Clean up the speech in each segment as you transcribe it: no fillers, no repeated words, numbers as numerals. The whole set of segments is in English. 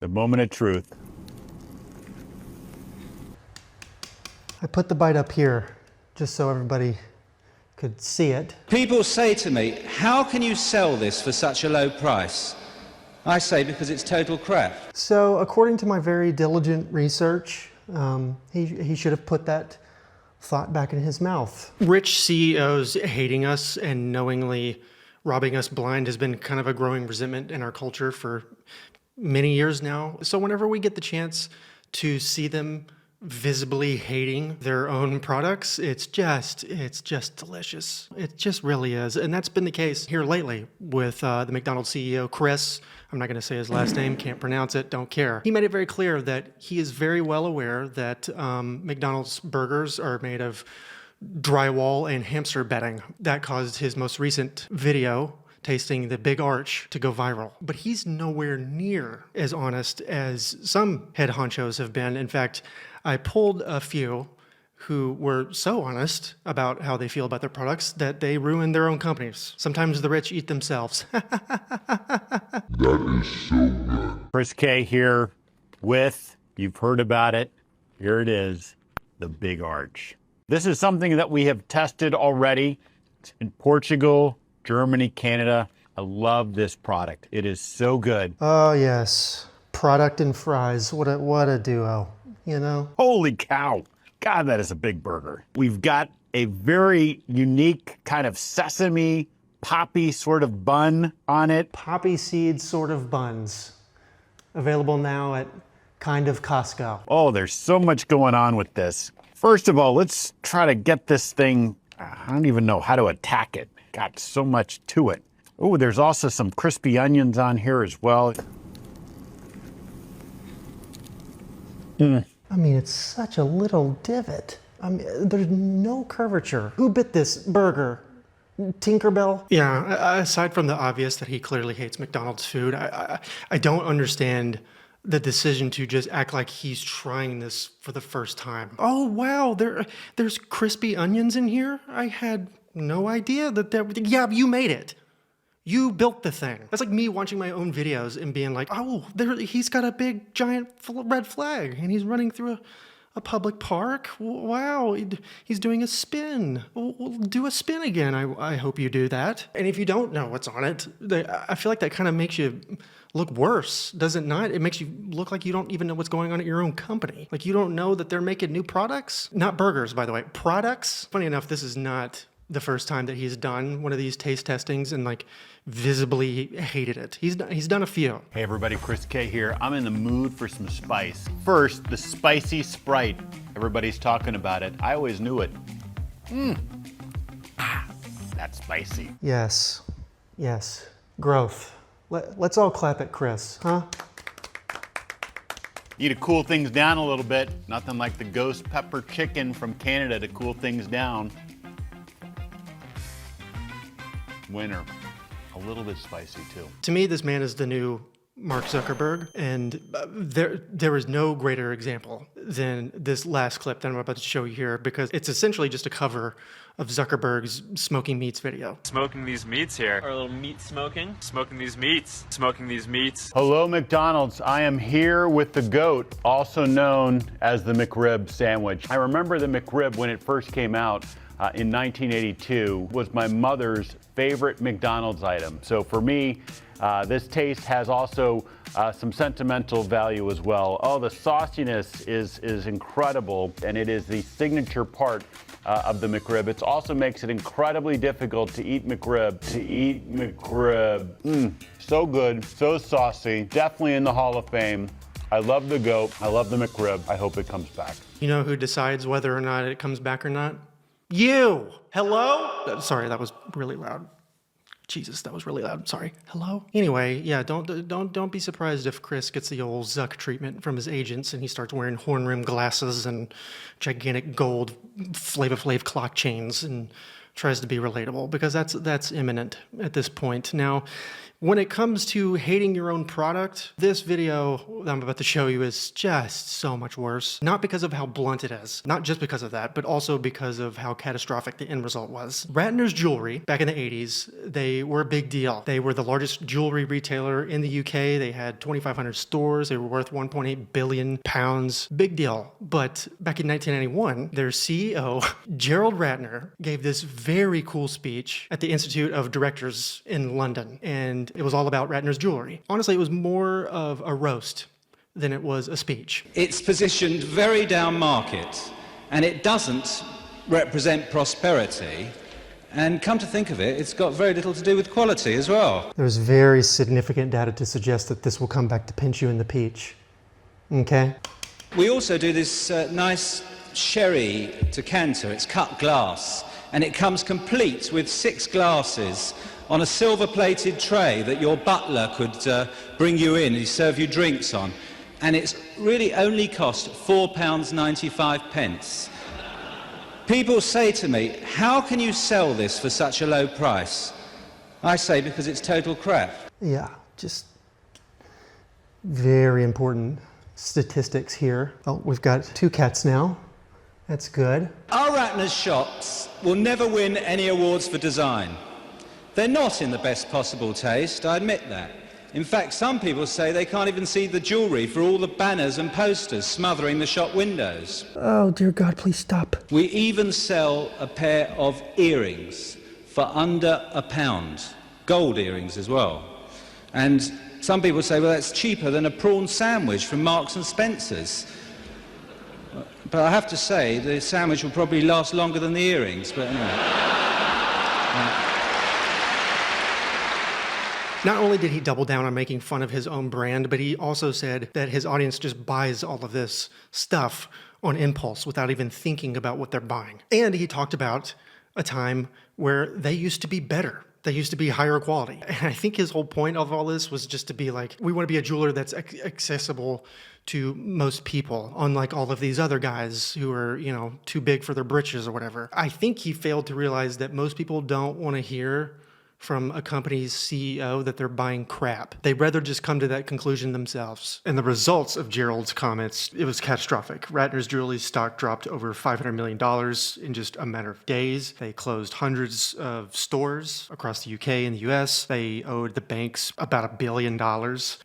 The moment of truth. I put the bite up here just so everybody could see it. People say to me, how can you sell this for such a low price? I say because it's total crap. So according to my very diligent research, he should have put that thought back in his mouth. Rich CEOs hating us and knowingly robbing us blind has been kind of a growing resentment in our culture for many years now. So whenever we get the chance to see them visibly hating their own products, it's just delicious. It just really is. And that's been the case here lately with the McDonald's CEO, Chris. I'm not going to say his last name, can't pronounce it, don't care. He made it very clear that he is very well aware that McDonald's burgers are made of drywall and hamster bedding. That caused his most recent video tasting the Big Arch to go viral. But he's nowhere near as honest as some head honchos have been. In fact, I pulled a few who were so honest about how they feel about their products that they ruin their own companies. Sometimes the rich eat themselves. That is so good. Chris K here with, you've heard about it, here it is, the Big Arch. This is something that we have tested already. It's in Portugal, Germany, Canada. I love this product. It is so good. Oh yes, product and fries, what a duo, you know? Holy cow. God, that is a big burger. We've got a very unique kind of sesame, poppy sort of bun on it. Poppy seed sort of buns. Available now at kind of Costco. Oh, there's so much going on with this. First of all, let's try to get this thing, I don't even know how to attack it. Got so much to it. Oh, there's also some crispy onions on here as well. I mean, it's such a little divot. I mean, there's no curvature. Who bit this burger? Tinkerbell? Yeah, aside from the obvious that he clearly hates McDonald's food, I don't understand the decision to just act like he's trying this for the first time. Oh, wow, there's crispy onions in here? I had no idea that yeah, you made it. You built the thing. That's like me watching my own videos and being like, oh, he's got a big giant red flag and he's running through a public park. Wow, he's doing a spin. We'll do a spin again. I hope you do that. And if you don't know what's on it, I feel like that kind of makes you look worse, does it not? It makes you look like you don't even know what's going on at your own company. Like you don't know that they're making new products. Not burgers, by the way, products. Funny enough, this is not the first time that he's done one of these taste testings and like visibly hated it. He's done a few. Hey everybody, Chris K here. I'm in the mood for some spice. First, the spicy Sprite. Everybody's talking about it. I always knew it. That's spicy. Yes, yes, growth. Let's all clap at Chris, huh? Need to cool things down a little bit. Nothing like the ghost pepper chicken from Canada to cool things down. Winner. A little bit spicy too. To me, this man is the new Mark Zuckerberg, and there is no greater example than this last clip that I'm about to show you here, because it's essentially just a cover of Zuckerberg's smoking meats video. Smoking these meats here. Our little meat smoking. Smoking these meats. Smoking these meats. Hello, McDonald's. I am here with the GOAT, also known as the McRib sandwich. I remember the McRib when it first came out in 1982, was my mother's favorite McDonald's item. So for me, this taste has also some sentimental value as well. Oh, the sauciness is incredible, and it is the signature part of the McRib. It also makes it incredibly difficult to eat McRib. So good, so saucy, definitely in the Hall of Fame. I love the GOAT, I love the McRib. I hope it comes back. You know who decides whether or not it comes back or not? You! Hello? Sorry, that was really loud. Jesus, that was really loud. Sorry. Hello? Anyway, yeah, don't be surprised if Chris gets the old Zuck treatment from his agents and he starts wearing horn-rimmed glasses and gigantic gold Flavor Flav clock chains and tries to be relatable, because that's imminent at this point. Now, When it comes to hating your own product, this video that I'm about to show you is just so much worse. Not because of how blunt it is, not just because of that, but also because of how catastrophic the end result was. Ratner's Jewelry, back in the 80s, they were a big deal. They were the largest jewelry retailer in the UK. They had 2,500 stores. They were worth 1.8 billion pounds. Big deal. But back in 1991, their CEO, Gerald Ratner, gave this very cool speech at the Institute of Directors in London. And it was all about Ratner's Jewelry. Honestly, it was more of a roast than it was a speech. It's positioned very down market, and it doesn't represent prosperity. And come to think of it, it's got very little to do with quality as well. There's very significant data to suggest that this will come back to pinch you in the peach. Okay? We also do this nice sherry decanter. It's cut glass, and it comes complete with 6 glasses on a silver-plated tray that your butler could bring you in and serve you drinks on. And it's really only cost £4.95. People say to me, how can you sell this for such a low price? I say, because it's total crap. Yeah, just very important statistics here. Oh, we've got 2 cats now. That's good. Our Ratner's shops will never win any awards for design. They're not in the best possible taste, I admit that. In fact, some people say they can't even see the jewellery for all the banners and posters smothering the shop windows. Oh, dear God, please stop. We even sell a pair of earrings for under £1. Gold earrings as well. And some people say, well, that's cheaper than a prawn sandwich from Marks and Spencer's. But I have to say, the sandwich will probably last longer than the earrings, but anyway. Not only did he double down on making fun of his own brand, but he also said that his audience just buys all of this stuff on impulse without even thinking about what they're buying. And he talked about a time where they used to be better. They used to be higher quality. And I think his whole point of all this was just to be like, we want to be a jeweler that's accessible to most people, unlike all of these other guys who are, you know, too big for their britches or whatever. I think he failed to realize that most people don't want to hear from a company's CEO that they're buying crap. They'd rather just come to that conclusion themselves. And the results of Gerald's comments, it was catastrophic. Ratner's Jewelry's stock dropped over $500 million in just a matter of days. They closed hundreds of stores across the UK and the US. They owed the banks about $1 billion.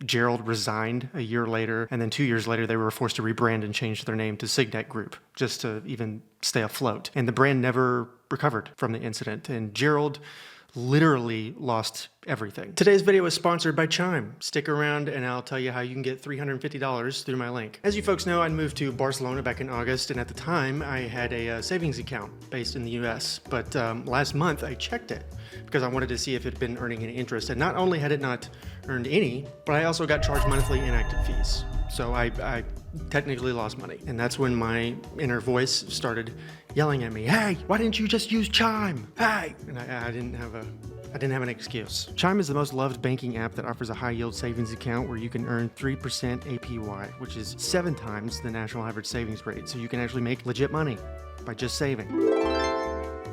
Gerald resigned a year later, and then 2 years later, they were forced to rebrand and change their name to Signet Group just to even stay afloat. And the brand never recovered from the incident. And Gerald literally lost everything. Today's video is sponsored by Chime. Stick around and I'll tell you how you can get $350 through my link. As you folks know, I moved to Barcelona back in August, and at the time I had a savings account based in the US, but last month I checked it because I wanted to see if it had been earning any interest, and not only had it not earned any, but I also got charged monthly inactive fees. So I technically lost money, and that's when my inner voice started yelling at me, "Hey, why didn't you just use Chime? Hey!" And I didn't have an excuse. Chime is the most loved banking app that offers a high-yield savings account where you can earn 3% APY, which is 7 times the national average savings rate. So you can actually make legit money by just saving.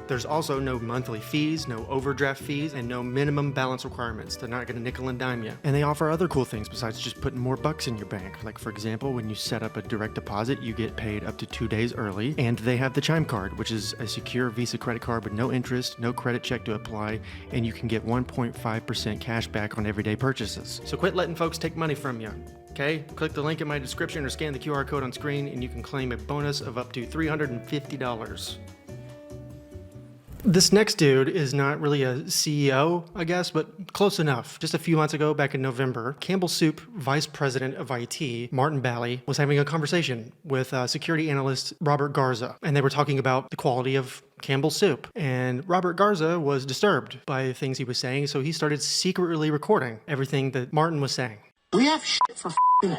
There's also no monthly fees, no overdraft fees, and no minimum balance requirements. They're not going to nickel and dime you. And they offer other cool things besides just putting more bucks in your bank. Like, for example, when you set up a direct deposit, you get paid up to 2 days early. And they have the Chime card, which is a secure Visa credit card with no interest, no credit check to apply, and you can get 1.5% cash back on everyday purchases. So quit letting folks take money from you. Okay? Click the link in my description or scan the QR code on screen, and you can claim a bonus of up to $350. This next dude is not really a CEO, I guess, but close enough. Just a few months ago, back in November, Campbell Soup Vice President of IT, Martin Bally, was having a conversation with security analyst Robert Garza, and they were talking about the quality of Campbell Soup. And Robert Garza was disturbed by the things he was saying, so he started secretly recording everything that Martin was saying. We have shit for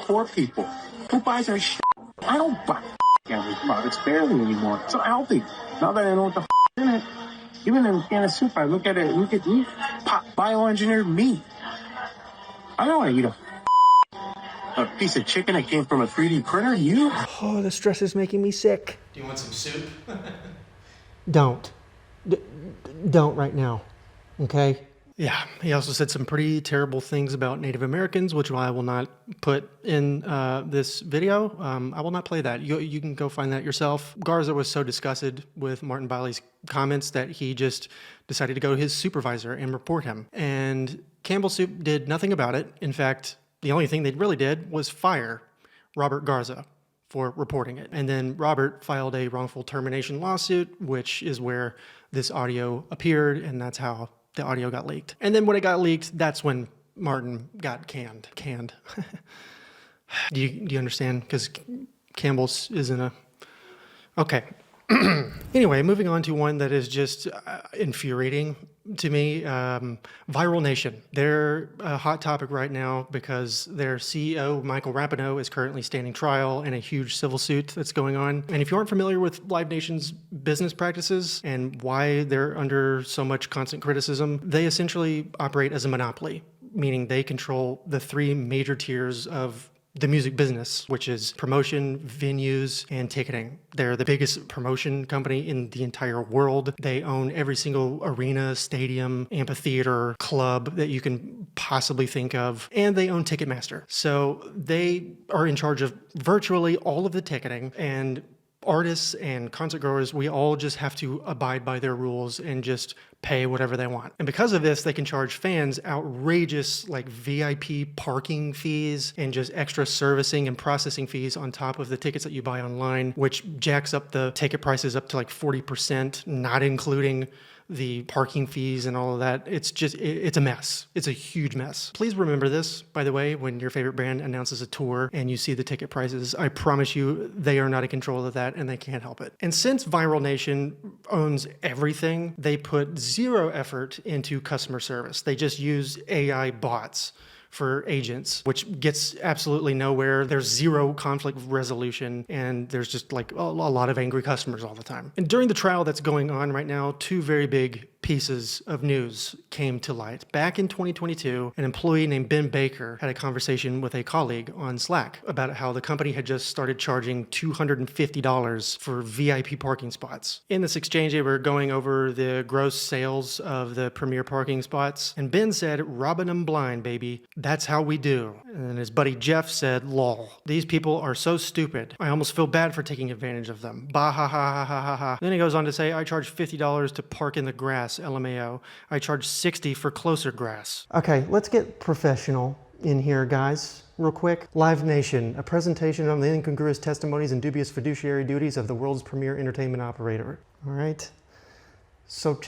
poor people. Who buys our shit? I don't buy Campbell's products barely anymore. It's not healthy. Now that I know what the in it. Even in a can of soup, I look at it, look at me, bioengineered meat. I don't want to eat a piece of chicken that came from a 3D printer. You? Oh, the stress is making me sick. Do you want some soup? Don't. Don't right now, okay? Yeah, he also said some pretty terrible things about Native Americans, which I will not put in this video. I will not play that. You can go find that yourself. Garza was so disgusted with Martin Biley's comments that he just decided to go to his supervisor and report him. And Campbell Soup did nothing about it. In fact, the only thing they really did was fire Robert Garza for reporting it. And then Robert filed a wrongful termination lawsuit, which is where this audio appeared, and that's how the audio got leaked. And then when it got leaked, that's when Martin got canned. Do you understand? Because Campbell's isn't a... Okay. Anyway, moving on to one that is just infuriating to me, Viral Nation. They're a hot topic right now because their CEO, Michael Rapinoe, is currently standing trial in a huge civil suit that's going on. And if you aren't familiar with Live Nation's business practices and why they're under so much constant criticism, they essentially operate as a monopoly, meaning they control the three major tiers of the music business, which is promotion, venues, and ticketing. They're the biggest promotion company in the entire world. They own every single arena, stadium, amphitheater, club that you can possibly think of, and they own Ticketmaster. So they are in charge of virtually all of the ticketing, and artists and concert goers, we all just have to abide by their rules and just pay whatever they want. And because of this, they can charge fans outrageous like VIP parking fees and just extra servicing and processing fees on top of the tickets that you buy online, which jacks up the ticket prices up to like 40%, not including the parking fees and all of that. It's a mess. It's a huge mess. Please remember this, by the way, when your favorite band announces a tour and you see the ticket prices. I promise you, they are not in control of that and they can't help it. And since Viral Nation owns everything, they put zero effort into customer service. They just use AI bots for agents, which gets absolutely nowhere. There's zero conflict resolution, and there's just like a lot of angry customers all the time. And during the trial that's going on right now, two very big pieces of news came to light. Back in 2022, an employee named Ben Baker had a conversation with a colleague on Slack about how the company had just started charging $250 for VIP parking spots. In this exchange, they were going over the gross sales of the premier parking spots, and Ben said, "Robbing them blind, baby. That's how we do." And his buddy Jeff said, "Lol. These people are so stupid. I almost feel bad for taking advantage of them. Bah ha ha ha ha ha ha." Then he goes on to say, "I charge $50 to park in the grass, LMAO. I charge $60 for closer grass." Okay, let's get professional in here, guys, real quick. Live Nation, a presentation on the incongruous testimonies and dubious fiduciary duties of the world's premier entertainment operator. All right. So,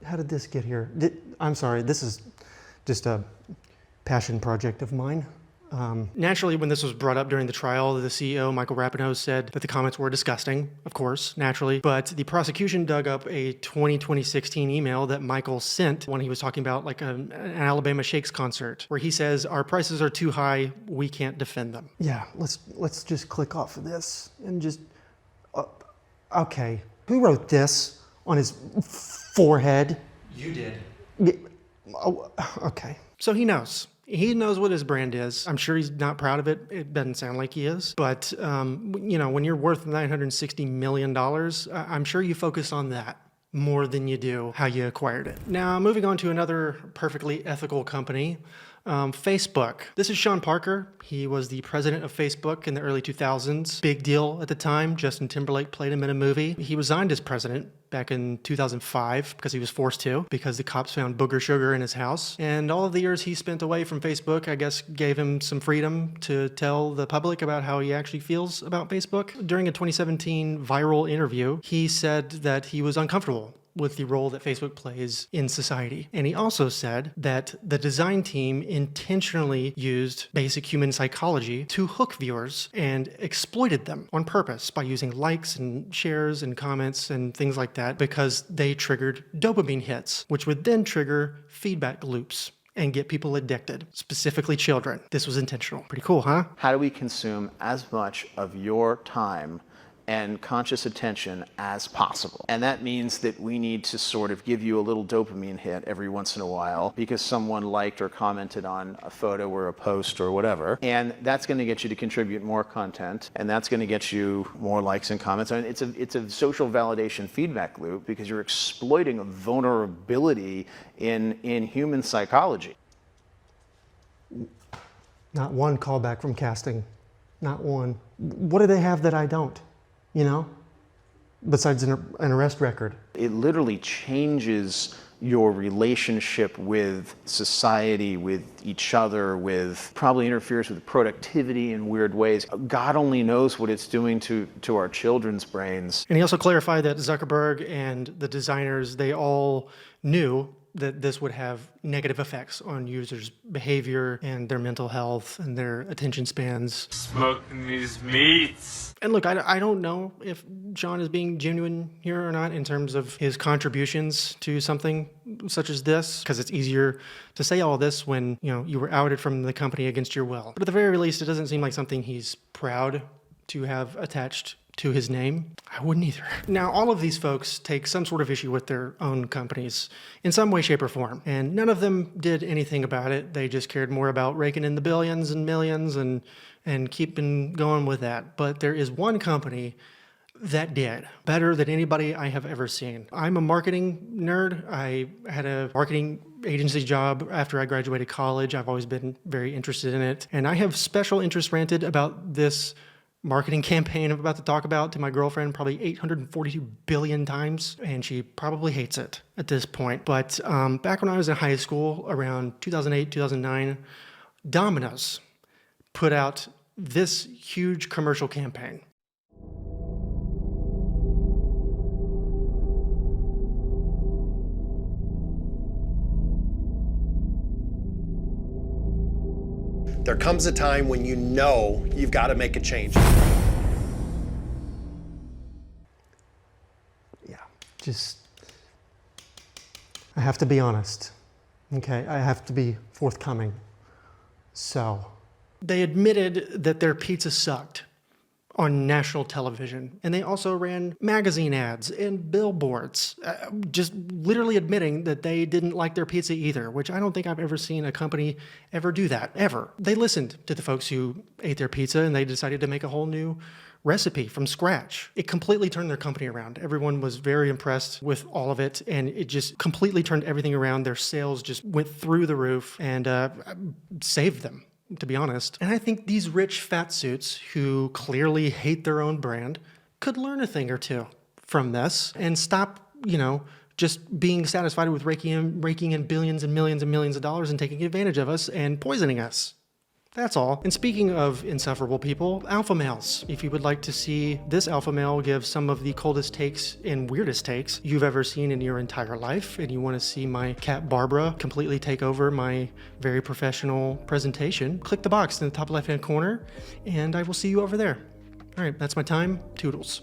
how did this get here? I'm sorry, this is just a passion project of mine. Naturally, when this was brought up during the trial, the CEO, Michael Rapinoe, said that the comments were disgusting, of course, naturally. But the prosecution dug up a 2016 email that Michael sent when he was talking about like an Alabama Shakes concert, where he says, "Our prices are too high, we can't defend them." Yeah, let's just click off of this and just, okay. Who wrote this on his forehead? You did. Oh, okay. So he knows. He knows what his brand is. I'm sure he's not proud of it. It doesn't sound like he is. But, you know, when you're worth $960 million, I'm sure you focus on that more than you do how you acquired it. Now, moving on to another perfectly ethical company, Facebook. This is Sean Parker. He was the president of Facebook in the early 2000s. Big deal at the time. Justin Timberlake played him in a movie. He resigned as president back in 2005 because he was forced to, because the cops found booger sugar in his house. And all of the years he spent away from Facebook, I guess, gave him some freedom to tell the public about how he actually feels about Facebook. During a 2017 viral interview, he said that he was uncomfortable with the role that Facebook plays in society. And he also said that the design team intentionally used basic human psychology to hook viewers and exploited them on purpose by using likes and shares and comments and things like that, because they triggered dopamine hits, which would then trigger feedback loops and get people addicted, specifically children. This was intentional. Pretty cool, huh? How do we consume as much of your time and conscious attention as possible. And that means that we need to sort of give you a little dopamine hit every once in a while because someone liked or commented on a photo or a post or whatever. And that's going to get you to contribute more content, and that's going to get you more likes and comments. I mean, it's a social validation feedback loop because you're exploiting a vulnerability in human psychology. Not one callback from casting. Not one. What do they have that I don't? You know? Besides an arrest record. It literally changes your relationship with society, with each other, probably interferes with productivity in weird ways. God only knows what it's doing to our children's brains. And he also clarified that Zuckerberg and the designers, they all knew that this would have negative effects on users' behavior and their mental health and their attention spans. Smoking these meats. And look, I don't know if John is being genuine here or not in terms of his contributions to something such as this, because it's easier to say all this when, you know, you were outed from the company against your will. But at the very least, it doesn't seem like something he's proud to have attached to his name. I wouldn't either. Now, all of these folks take some sort of issue with their own companies in some way, shape, or form. And none of them did anything about it. They just cared more about raking in the billions and millions and keeping going with that. But there is one company that did better than anybody I have ever seen. I'm a marketing nerd. I had a marketing agency job after I graduated college. I've always been very interested in it. And I have special interest ranted about this marketing campaign I'm about to talk about to my girlfriend probably 842 billion times, and she probably hates it at this point. But back when I was in high school, around 2008, 2009, Dominos put out this huge commercial campaign. There comes a time when you know you've got to make a change. Yeah, I have to be honest, okay? I have to be forthcoming. So, they admitted that their pizza sucked on national television, and they also ran magazine ads and billboards, just literally admitting that they didn't like their pizza either, which I don't think I've ever seen a company ever do that, ever. They listened to the folks who ate their pizza, and they decided to make a whole new recipe from scratch. It completely turned their company around. Everyone was very impressed with all of it, and it just completely turned everything around. Their sales just went through the roof and saved them, to be honest. And I think these rich fat suits who clearly hate their own brand could learn a thing or two from this and stop, you know, just being satisfied with raking in billions and millions of dollars and taking advantage of us and poisoning us. That's all. And speaking of insufferable people, alpha males. If you would like to see this alpha male give some of the coldest takes and weirdest takes you've ever seen in your entire life, and you want to see my cat Barbara completely take over my very professional presentation, click the box in the top left-hand corner, and I will see you over there. All right, that's my time. Toodles.